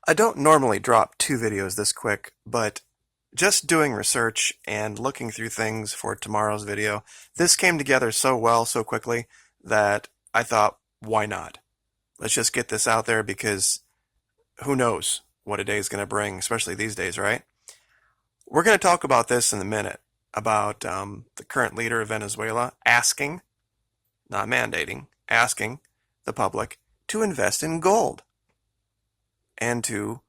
I don't normally drop two videos this quick, but just doing research and looking through things for tomorrow's video, this came together so well so quickly that I thought, why not? Let's just get this out there because who knows what a day is going to bring, especially these days, right? We're going to talk about this in a minute, about the current leader of Venezuela asking, not mandating, asking the public to invest in gold and to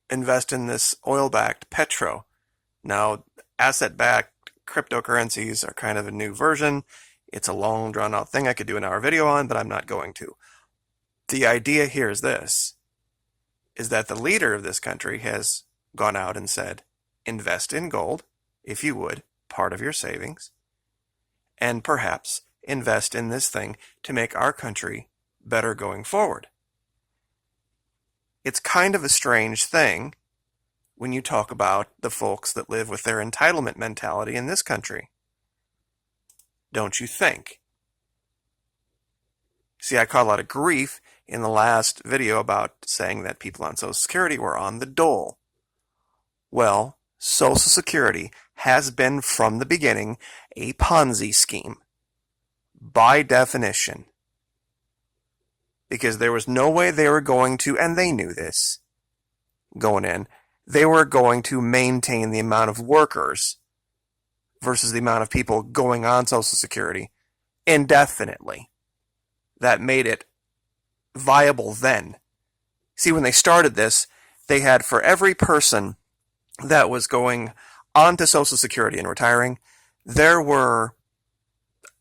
invest in this oil-backed petro. Now, asset-backed cryptocurrencies are kind of a new version. It's a long, drawn-out thing I could do an hour video on, but I'm not going to. The idea here is this, is that the leader of this country has gone out and said, invest in gold, if you would, part of your savings, and perhaps invest in this thing to make our country better going forward. It's kind of a strange thing when you talk about the folks that live with their entitlement mentality in this country. Don't you think? See, I caught a lot of grief in the last video about saying that people on Social Security were on the dole. Well, Social Security has been from the beginning a Ponzi scheme, by definition. Because there was no way they were going to, and they knew this going in, they were going to maintain the amount of workers versus the amount of people going on Social Security indefinitely. That made it viable then. See, when they started this, they had for every person that was going on to Social Security and retiring, there were,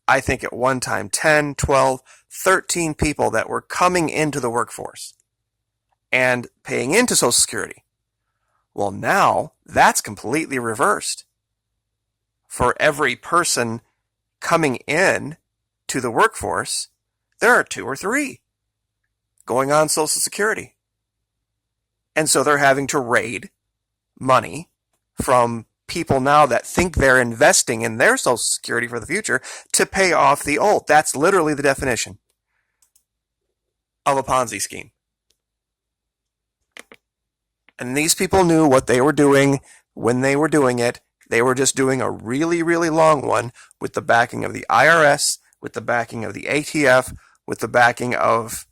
I think at one time, 10, 12, 13 people that were coming into the workforce and paying into Social Security. Well, now that's completely reversed. For every person coming in to the workforce, there are 2 or 3 going on Social Security. And so they're having to raid money from people now that think they're investing in their Social Security for the future to pay off the old. That's literally the definition of a Ponzi scheme. And these people knew what they were doing when they were doing it. They were just doing a really, really long one with the backing of the IRS, with the backing of the ATF, with the backing of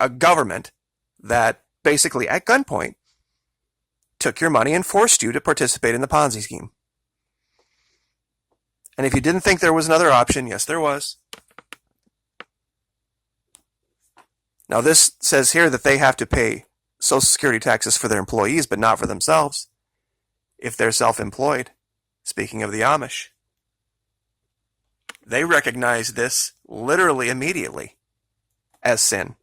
a government that basically at gunpoint took your money and forced you to participate in the Ponzi scheme. And if you didn't think there was another option, yes, there was. Now, this says here that they have to pay Social Security taxes for their employees, but not for themselves, if they're self-employed. Speaking of the Amish, they recognize this literally immediately as sin.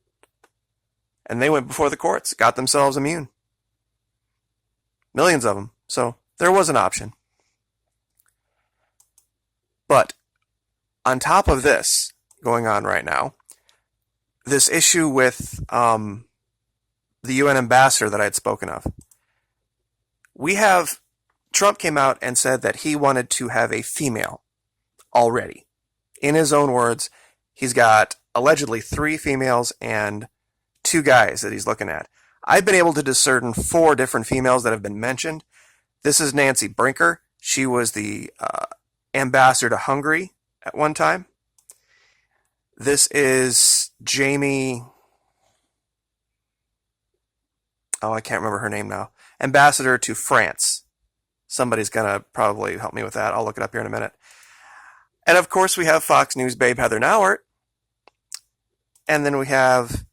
And they went before the courts, got themselves immune. Millions of them. So there was an option. But on top of this going on right now, this issue with the UN ambassador that I had spoken of, Trump came out and said that he wanted to have a female already. In his own words, he's got allegedly 3 females and 2 guys that he's looking at. I've been able to discern 4 different females that have been mentioned. This is Nancy Brinker. She was the ambassador to Hungary at one time. This is Jamie. Oh, I can't remember her name now. Ambassador to France. Somebody's going to probably help me with that. I'll look it up here in a minute. And of course, we have Fox News babe Heather Nauert. And then we have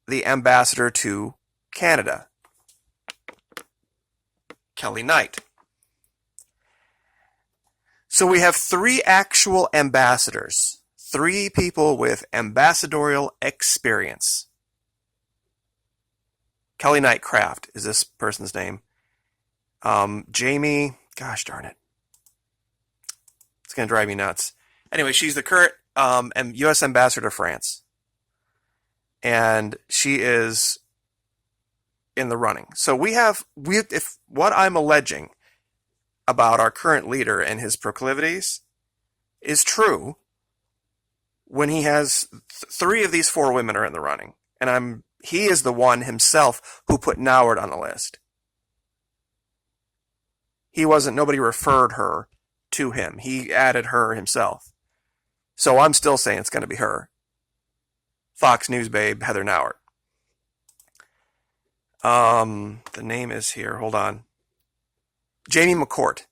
the ambassador to Canada, Kelly Knight. So we have 3 actual ambassadors, 3 people with ambassadorial experience. Kelly Knight Craft is this person's name. Jamie, gosh darn it. It's going to drive me nuts. Anyway, she's the current U.S. ambassador to France. And she is in the running. So if what I'm alleging about our current leader and his proclivities is true, when he has 3 of these 4 women are in the running, and I'm He is the one himself who put Nauert on the list. Nobody referred her to him. He added her himself. So I'm still saying it's going to be her. Fox News babe, Heather Nauert. The name is here. Hold on. Jamie McCourt.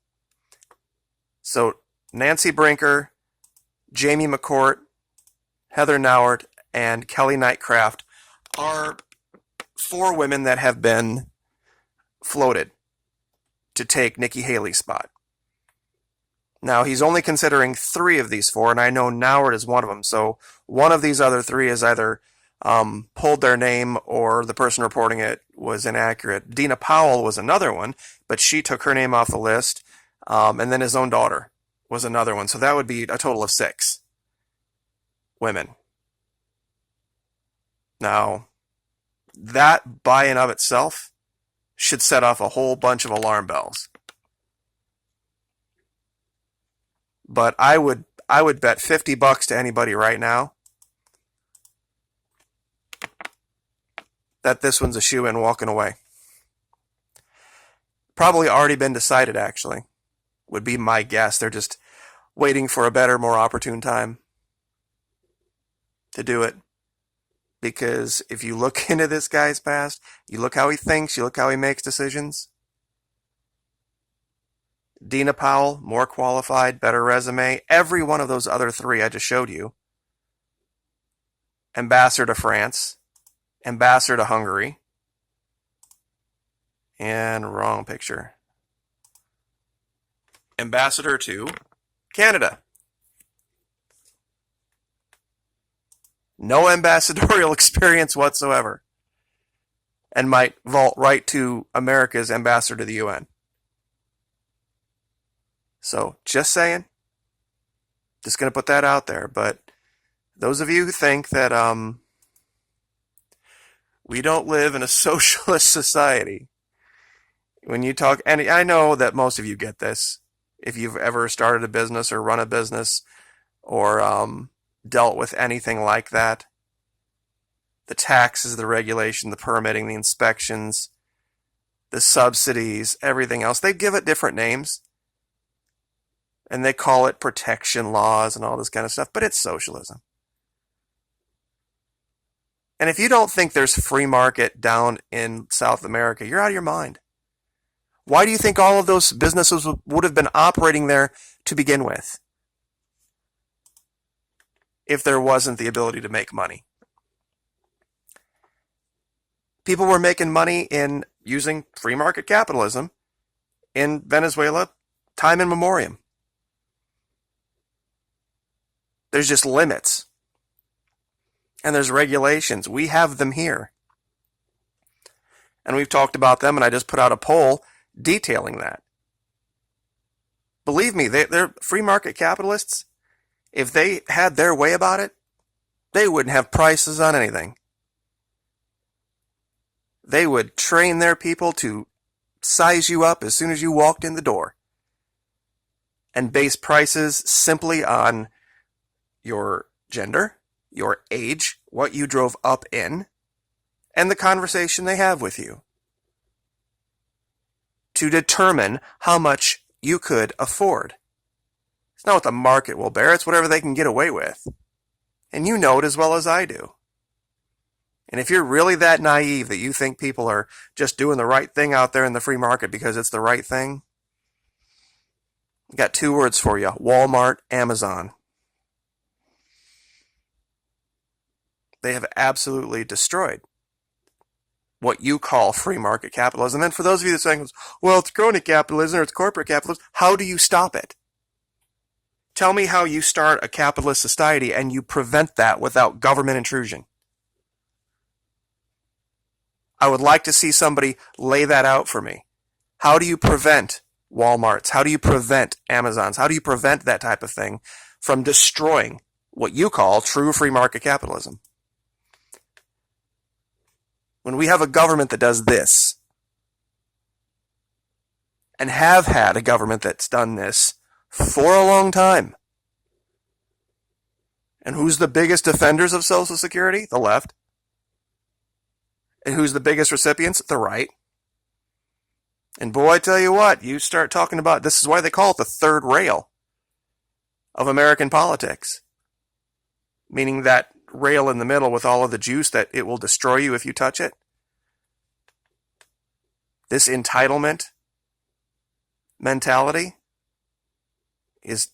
So Nancy Brinker, Jamie McCourt, Heather Nauert, and Kelly Nightcraft are 4 women that have been floated to take Nikki Haley's spot. Now, he's only considering 3 of these 4, and I know Nauert is one of them. So one of these other 3 is either pulled their name or the person reporting it was inaccurate. Dina Powell was another one, but she took her name off the list. And then his own daughter was another one. So that would be a total of 6 women. Now, that by and of itself should set off a whole bunch of alarm bells. But I would bet $50 to anybody right now that this one's a shoe-in walking away. Probably already been decided, actually, would be my guess. They're just waiting for a better, more opportune time to do it. Because if you look into this guy's past, you look how he thinks, you look how he makes decisions. Dina Powell, more qualified, better resume. Every one of those other 3 I just showed you. Ambassador to France. Ambassador to Hungary. And wrong picture. Ambassador to Canada. No ambassadorial experience whatsoever. And might vault right to America's ambassador to the UN. So, just saying. Just going to put that out there. But those of you who think that we don't live in a socialist society, when you talk, and I know that most of you get this, if you've ever started a business or run a business or dealt with anything like that, the taxes, the regulation, the permitting, the inspections, the subsidies, everything else, they give it different names. And they call it protection laws and all this kind of stuff, but it's socialism. And if you don't think there's free market down in South America, you're out of your mind. Why do you think all of those businesses would have been operating there to begin with? If there wasn't the ability to make money. People were making money in using free market capitalism in Venezuela time in memoriam. There's just limits. And there's regulations. We have them here. And we've talked about them, and I just put out a poll detailing that. Believe me, they're free market capitalists. If they had their way about it, they wouldn't have prices on anything. They would train their people to size you up as soon as you walked in the door and base prices simply on your gender, your age, what you drove up in, and the conversation they have with you to determine how much you could afford. It's not what the market will bear, it's whatever they can get away with. And you know it as well as I do. And if you're really that naive that you think people are just doing the right thing out there in the free market because it's the right thing, I've got 2 words for you: Walmart, Amazon. They have absolutely destroyed what you call free market capitalism. And for those of you that are saying, well, it's crony capitalism or it's corporate capitalism, how do you stop it? Tell me how you start a capitalist society and you prevent that without government intrusion. I would like to see somebody lay that out for me. How do you prevent Walmarts? How do you prevent Amazons? How do you prevent that type of thing from destroying what you call true free market capitalism? When we have a government that does this, and have had a government that's done this for a long time, and who's the biggest defenders of Social Security? The left. And who's the biggest recipients? The right. And boy, I tell you what, you start talking about, this is why they call it the third rail of American politics. Meaning that rail in the middle with all of the juice that it will destroy you if you touch it. This entitlement mentality is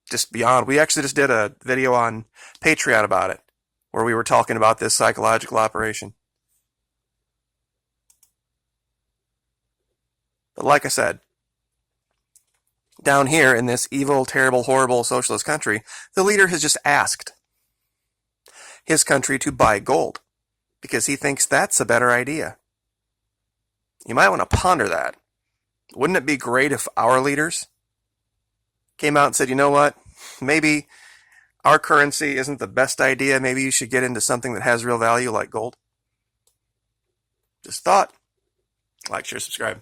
just beyond. We actually just did a video on Patreon about it, where we were talking about this psychological operation. But like I said, down here in this evil, terrible, horrible socialist country, the leader has just asked his country to buy gold because he thinks that's a better idea. You might want to ponder that. Wouldn't it be great if our leaders came out and said, you know what, maybe our currency isn't the best idea. Maybe you should get into something that has real value like gold. Just thought. Like, share, subscribe.